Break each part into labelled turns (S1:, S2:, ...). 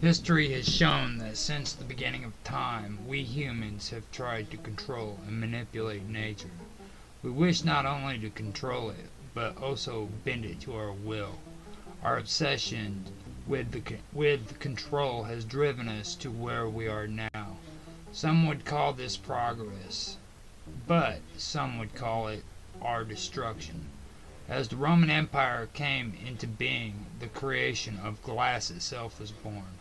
S1: History has shown that since the beginning of time, we humans have tried to control and manipulate nature. We wish not only to control it, but also bend it to our will. Our obsession with control has driven us to where we are now. Some would call this progress, but some would call it our destruction. As the Roman Empire came into being, the creation of glass itself was born.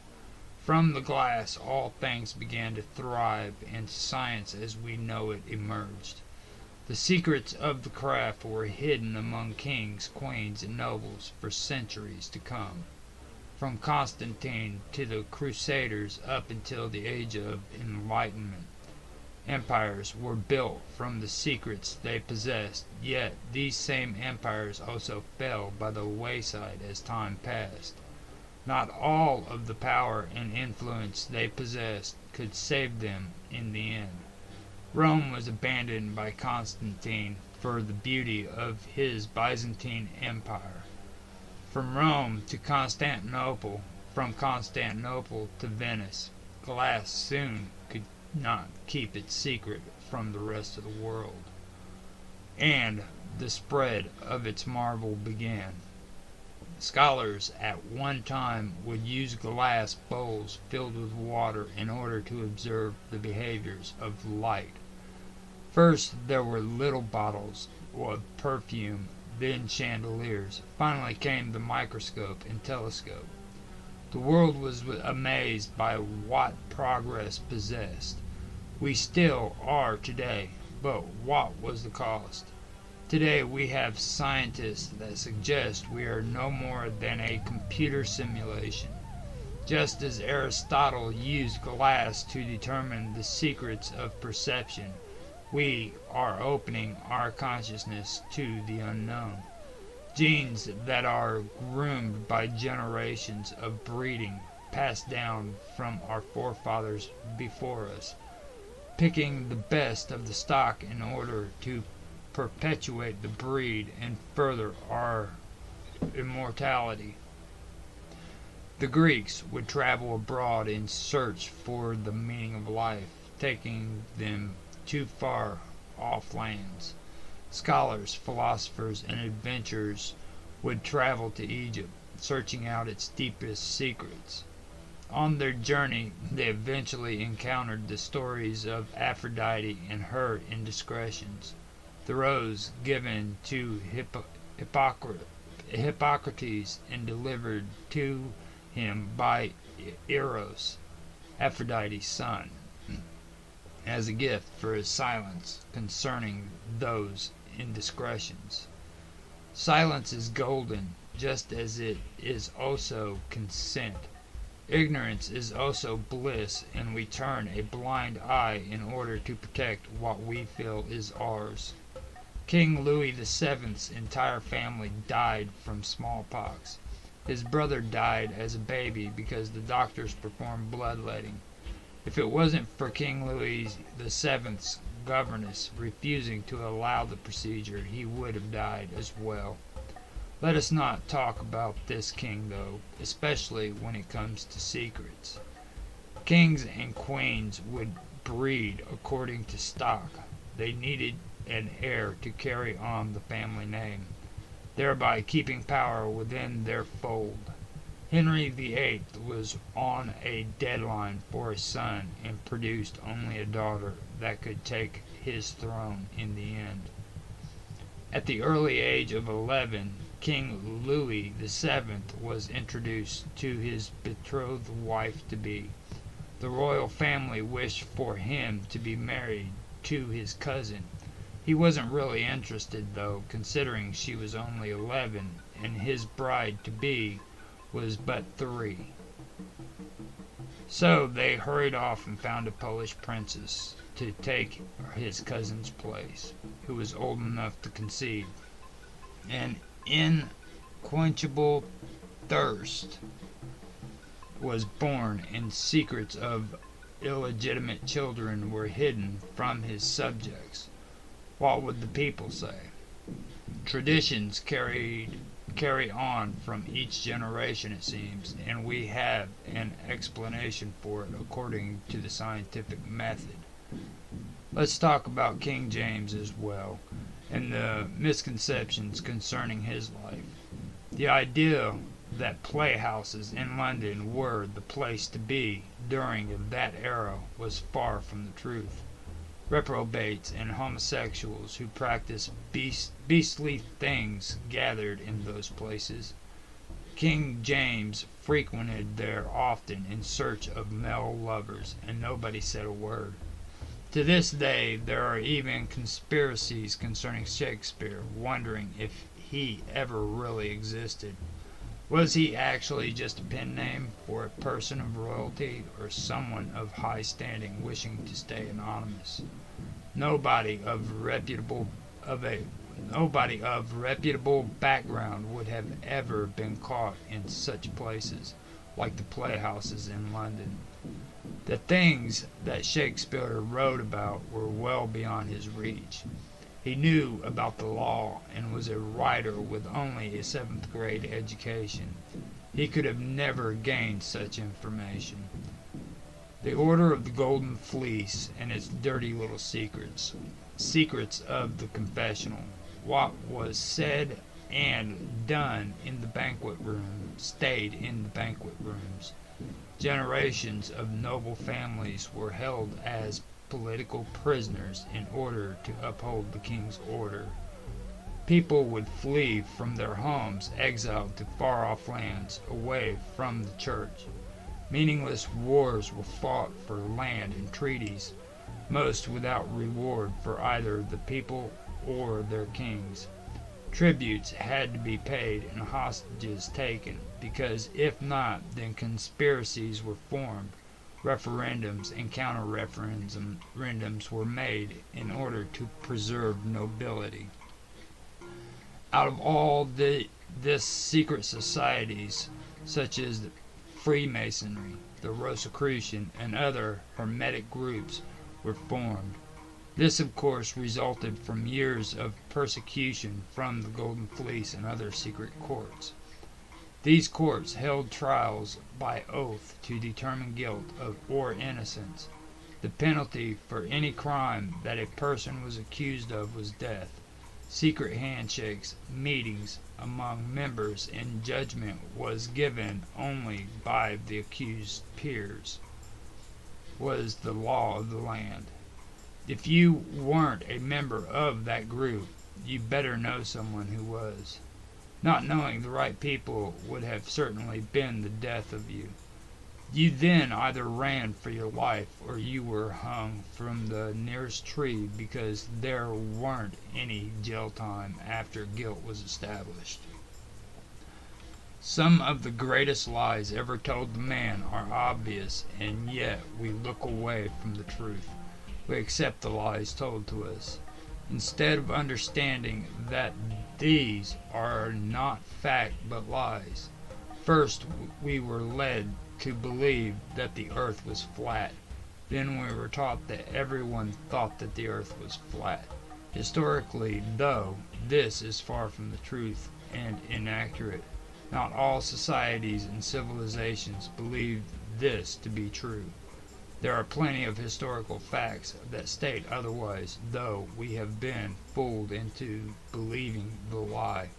S1: From the glass all things began to thrive, and science as we know it emerged. The secrets of the craft were hidden among kings, queens, and nobles for centuries to come. From Constantine to the Crusaders up until the Age of Enlightenment, empires were built from the secrets they possessed, yet these same empires also fell by the wayside as time passed. Not all of the power and influence they possessed could save them in the end. Rome was abandoned by Constantine for the beauty of his Byzantine Empire. From Rome to Constantinople, from Constantinople to Venice, glass soon could not keep its secret from the rest of the world, and the spread of its marvel began. Scholars at one time would use glass bowls filled with water in order to observe the behaviors of light. First there were little bottles of perfume, then chandeliers. Finally came the microscope and telescope. The world was amazed by what progress possessed. We still are today, but what was the cost? Today we have scientists that suggest we are no more than a computer simulation. Just as Aristotle used glass to determine the secrets of perception, we are opening our consciousness to the unknown. Genes that are groomed by generations of breeding, passed down from our forefathers before us, picking the best of the stock in order to perpetuate the breed and further our immortality. The Greeks would travel abroad in search for the meaning of life, taking them too far off lands. Scholars, philosophers, and adventurers would travel to Egypt, searching out its deepest secrets. On their journey, they eventually encountered the stories of Aphrodite and her indiscretions. The rose given to Hippocrates and delivered to him by Eros, Aphrodite's son, as a gift for his silence concerning those indiscretions. Silence is golden, just as it is also consent. Ignorance is also bliss, and we turn a blind eye in order to protect what we feel is ours. King Louis VII's entire family died from smallpox. His brother died as a baby because the doctors performed bloodletting. If it wasn't for King Louis VII's governess refusing to allow the procedure, he would have died as well. Let us not talk about this king, though, especially when it comes to secrets. Kings and queens would breed according to stock. They needed an heir to carry on the family name, thereby keeping power within their fold. Henry VIII was on a deadline for a son and produced only a daughter that could take his throne in the end. At the early age of 11, King Louis VII was introduced to his betrothed wife-to-be. The royal family wished for him to be married to his cousin. He wasn't really interested, though, considering she was only 11 and his bride-to-be was but 3. So they hurried off and found a Polish princess to take his cousin's place, who was old enough to conceive. An unquenchable thirst was born, and secrets of illegitimate children were hidden from his subjects. What would the people say? Traditions carry on from each generation, it seems, and we have an explanation for it according to the scientific method. Let's talk about King James as well, and the misconceptions concerning his life. The idea that playhouses in London were the place to be during that era was far from the truth. Reprobates and homosexuals who practiced beastly things gathered in those places. King James frequented there often in search of male lovers, and nobody said a word. To this day, there are even conspiracies concerning Shakespeare, wondering if he ever really existed. Was he actually just a pen name for a person of royalty or someone of high standing wishing to stay anonymous? Nobody of reputable background would have ever been caught in such places, like the playhouses in London. The things that Shakespeare wrote about were well beyond his reach. He knew about the law and was a writer with only a seventh grade education. He could have never gained such information. The Order of the Golden Fleece and its dirty little secrets. Secrets of the confessional. What was said and done in the banquet room stayed in the banquet rooms. Generations of noble families were held as political prisoners in order to uphold the king's order. People would flee from their homes, exiled to far-off lands, away from the church. Meaningless wars were fought for land and treaties, most without reward for either the people or their kings. Tributes had to be paid and hostages taken, because if not, then conspiracies were formed. Referendums and counter-referendums were made in order to preserve nobility. Out of all this secret societies, such as the Freemasonry, the Rosicrucian, and other Hermetic groups, were formed. This, of course, resulted from years of persecution from the Golden Fleece and other secret courts. These courts held trials by oath to determine guilt or innocence. The penalty for any crime that a person was accused of was death. Secret handshakes, meetings among members, and judgment was given only by the accused peers, was the law of the land. If you weren't a member of that group, you better know someone who was. Not knowing the right people would have certainly been the death of you. You then either ran for your life or you were hung from the nearest tree, because there weren't any jail time after guilt was established. Some of the greatest lies ever told to man are obvious, and yet we look away from the truth. We accept the lies told to us, instead of understanding that these are not fact but lies. First, we were led to believe that the earth was flat. Then we were taught that everyone thought that the earth was flat. Historically, though, this is far from the truth and inaccurate. Not all societies and civilizations believe this to be true. There are plenty of historical facts that state otherwise, though we have been fooled into believing the lie.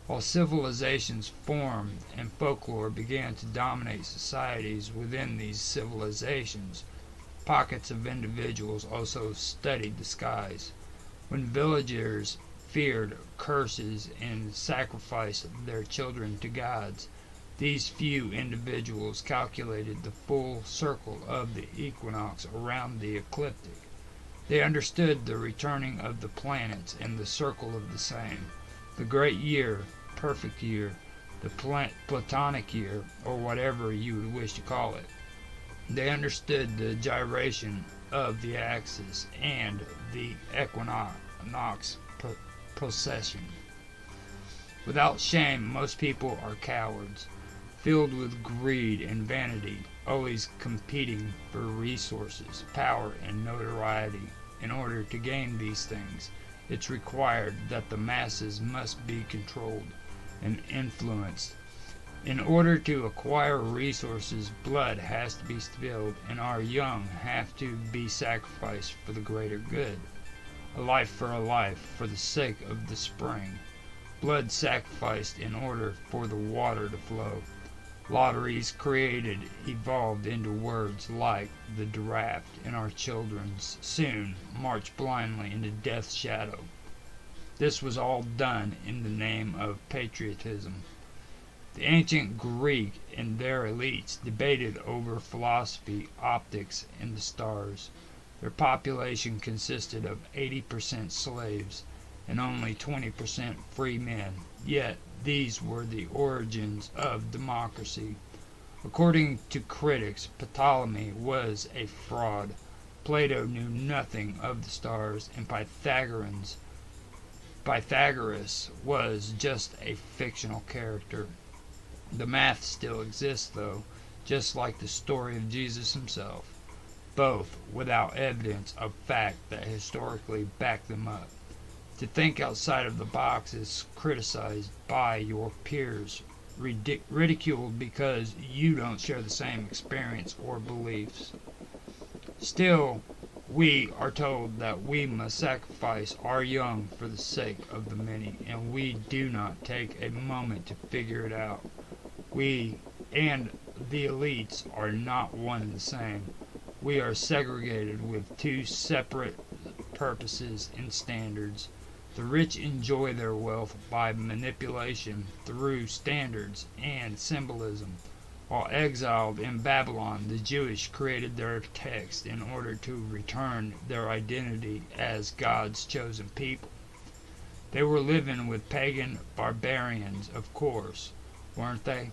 S1: While civilizations formed and folklore began to dominate societies within these civilizations, pockets of individuals also studied the skies. When villagers feared curses and sacrificed their children to gods, these few individuals calculated the full circle of the equinox around the ecliptic. They understood the returning of the planets and the circle of the same, the great year, perfect year, the platonic year, or whatever you would wish to call it. They understood the gyration of the axis and the equinox procession. Without shame, most people are cowards, filled with greed and vanity, always competing for resources, power, and notoriety in order to gain these things, It's required that the masses must be controlled and influenced. In order to acquire resources, blood has to be spilled, and our young have to be sacrificed for the greater good. A life, for the sake of the spring. Blood sacrificed in order for the water to flow. Lotteries created evolved into words like the draft, and our children soon march blindly into death's shadow. This was all done in the name of patriotism. The ancient Greek and their elites debated over philosophy, optics, and the stars. Their population consisted of 80% slaves and only 20% free men, yet these were the origins of democracy. According to critics, Ptolemy was a fraud. Plato knew nothing of the stars, and Pythagoras was just a fictional character. The math still exists, though, just like the story of Jesus himself, both without evidence of fact that historically back them up. To think outside of the box is criticized by your peers, ridiculed because you don't share the same experience or beliefs. Still, we are told that we must sacrifice our young for the sake of the many, and we do not take a moment to figure it out. We and the elites are not one and the same. We are segregated with two separate purposes and standards. The rich enjoy their wealth by manipulation through standards and symbolism. While exiled in Babylon, the Jewish created their text in order to return their identity as God's chosen people. They were living with pagan barbarians, of course, weren't they?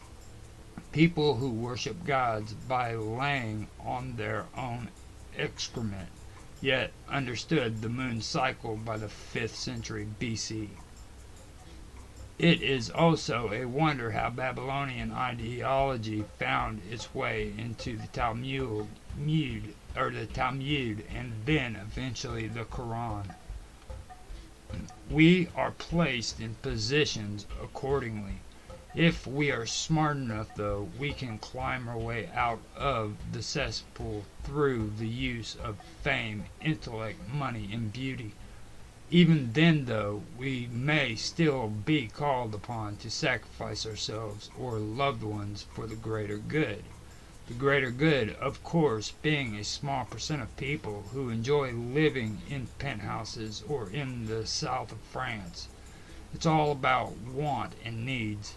S1: People who worship gods by laying on their own excrement, yet understood the moon's cycle by the 5th century BC. It is also a wonder how Babylonian ideology found its way into the Talmud, and then eventually the Quran. We are placed in positions accordingly. If we are smart enough, though, we can climb our way out of the cesspool through the use of fame, intellect, money, and beauty. Even then, though, we may still be called upon to sacrifice ourselves or loved ones for the greater good. The greater good, of course, being a small percent of people who enjoy living in penthouses or in the south of France. It's all about want and needs.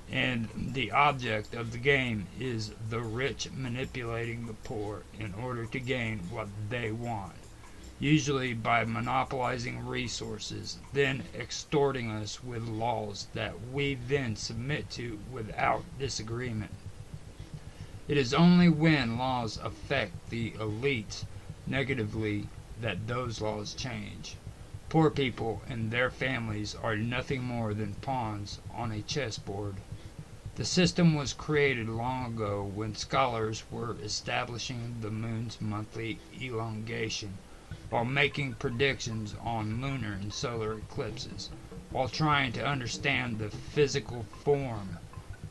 S1: And the object of the game is the rich manipulating the poor in order to gain what they want, usually by monopolizing resources, then extorting us with laws that we then submit to without disagreement. It is only when laws affect the elites negatively that those laws change. Poor people and their families are nothing more than pawns on a chessboard. The system was created long ago when scholars were establishing the moon's monthly elongation, while making predictions on lunar and solar eclipses, while trying to understand the physical form.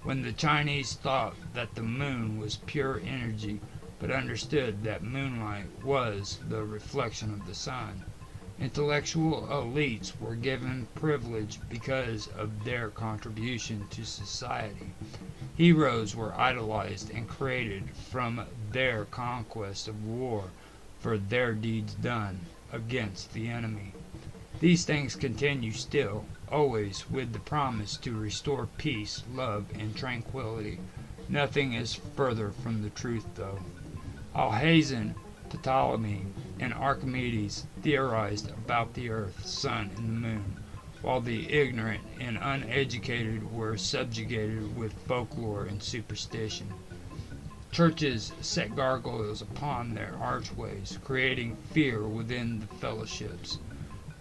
S1: When the Chinese thought that the moon was pure energy, but understood that moonlight was the reflection of the sun. Intellectual elites were given privilege because of their contribution to society. Heroes were idolized and created from their conquest of war for their deeds done against the enemy. These things continue still, always with the promise to restore peace, love, and tranquility. Nothing is further from the truth, though. Alhazen, Ptolemy, and Archimedes theorized about the earth, sun, and the moon, while the ignorant and uneducated were subjugated with folklore and superstition. Churches set gargoyles upon their archways, creating fear within the fellowships,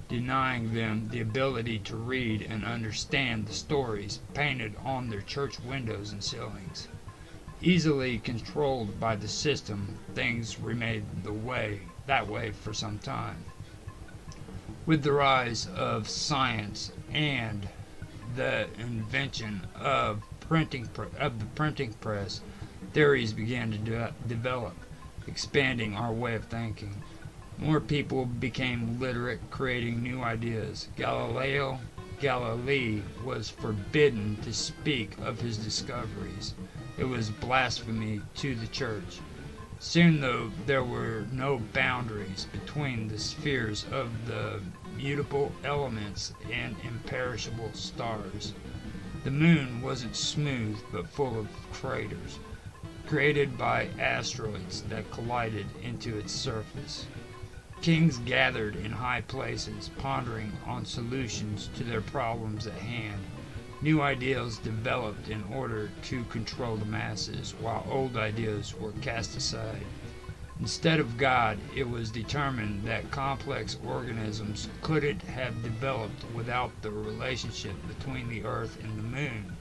S1: denying them the ability to read and understand the stories painted on their church windows and ceilings. Easily controlled by the system, things remained that way for some time. With the rise of science and the invention of the printing press, theories began to develop, expanding our way of thinking. More people became literate, creating new ideas. Galilei was forbidden to speak of his discoveries. It was blasphemy to the church. Soon, though, there were no boundaries between the spheres of the mutable elements and imperishable stars. The moon wasn't smooth but full of craters, created by asteroids that collided into its surface. Kings gathered in high places, pondering on solutions to their problems at hand. New ideas developed in order to control the masses, while old ideas were cast aside. Instead of God, it was determined that complex organisms couldn't have developed without the relationship between the Earth and the Moon,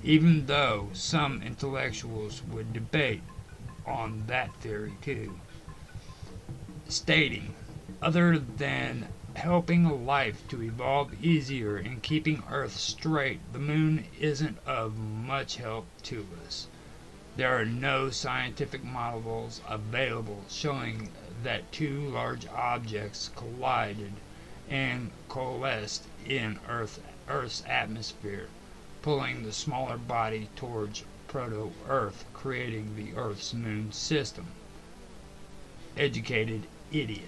S1: even though some intellectuals would debate on that theory too, stating, other than helping life to evolve easier and keeping Earth straight, the Moon isn't of much help to us. There are no scientific models available showing that two large objects collided and coalesced in Earth's atmosphere, pulling the smaller body towards proto-Earth, creating the Earth's moon system. Educated idiot.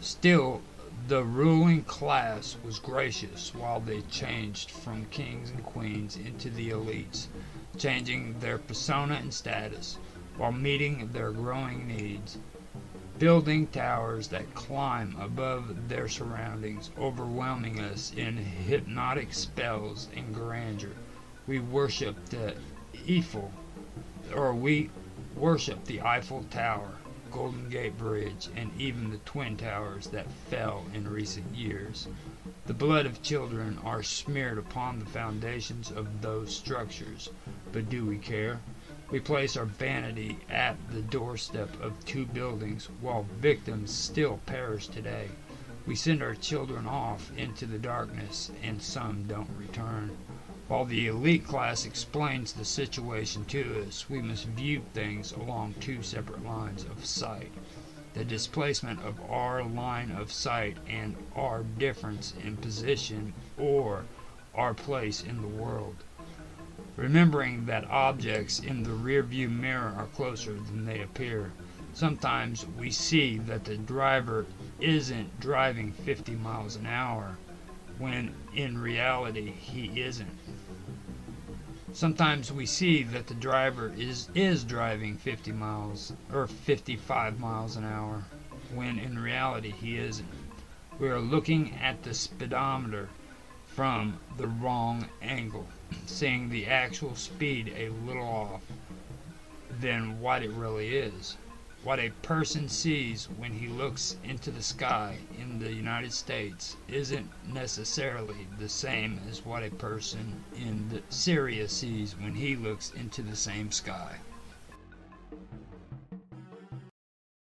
S1: Still, the ruling class was gracious while they changed from kings and queens into the elites, changing their persona and status while meeting their growing needs, building towers that climb above their surroundings, overwhelming us in hypnotic spells and grandeur. We worship the Eiffel Tower, Golden Gate Bridge, and even the Twin Towers that fell in recent years. The blood of children are smeared upon the foundations of those structures, but do we care? We place our vanity at the doorstep of two buildings while victims still perish today. We send our children off into the darkness and some don't return. While the elite class explains the situation to us, we must view things along two separate lines of sight. The displacement of our line of sight and our difference in position or our place in the world. Remembering that objects in the rearview mirror are closer than they appear. Sometimes we see that the driver isn't driving 50 miles an hour, when in reality he isn't. Sometimes we see that the driver is driving 50 miles or 55 miles an hour, when in reality he isn't. We are looking at the speedometer from the wrong angle, seeing the actual speed a little off than what it really is. What a person sees when he looks into the sky in the United States isn't necessarily the same as what a person in Syria sees when he looks into the same sky.